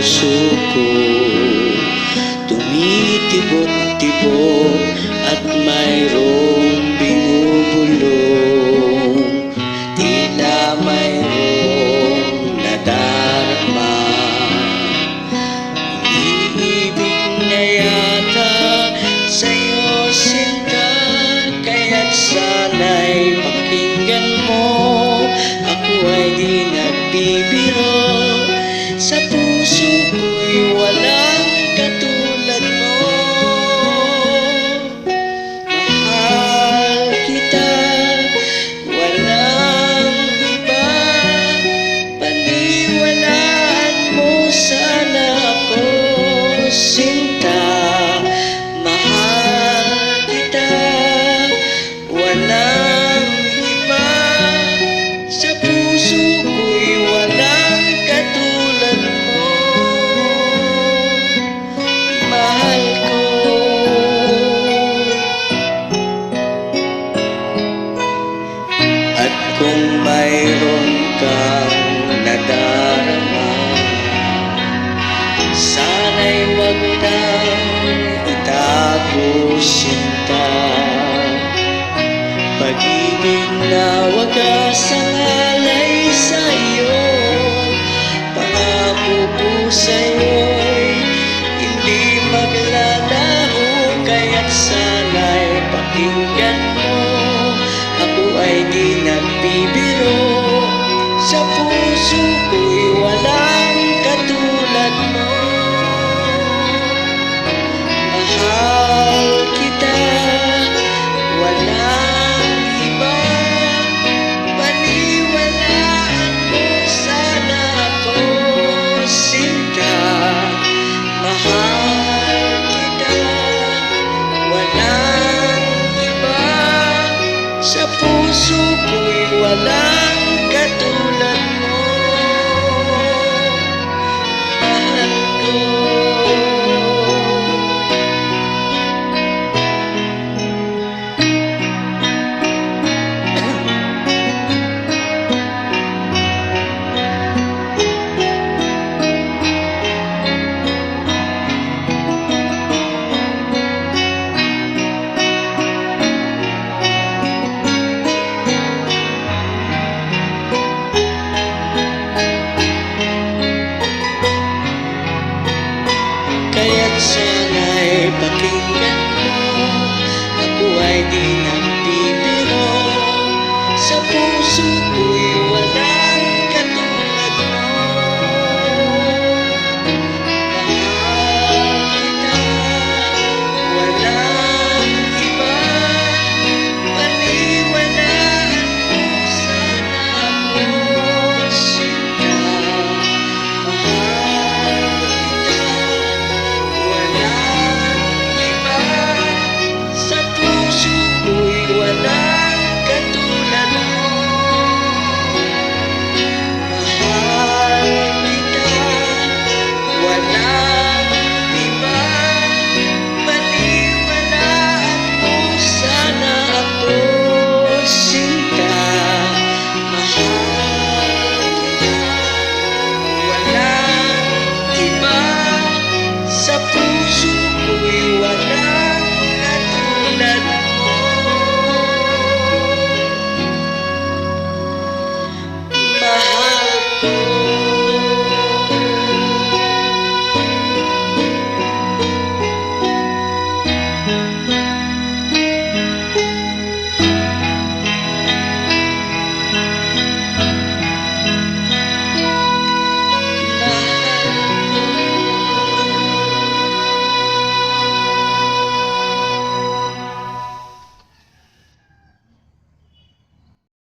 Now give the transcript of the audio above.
puso ko tumitibok-tibok at mayroong binubulong, tila mayroong nadarama. Iniibig na yata sa'yo sinta, kaya't sana'y pakinggan mo. Ako ay di nagbibiro, sa puso ko'y walang katulad mo. Mahal kita, walang iba, paniwalaan mo sana ako, sinta. Mahal kita, walang iba, sa puso ko'y walang katulad mo. Mahal ko. At kung mayroon kang nadarama, sana'y wag nang itago, sinta. Pag-ibig na wagas ang alay sa'yo, pangako ko sa'yo'y hindi maglalaho, kaya't sana'y pakinggan mo. Ako ay di nagbibiro, sa puso ko'y walang katulad mo. Mahal kita, walang iba, paniwalaan mo sana ako, sinta. Mahal kita, walang iba, sa puso ko'y walang katulad mo. Mahal ko. Kaya't sana'y pakinggan mo, ako ay di nagbibiro, sa puso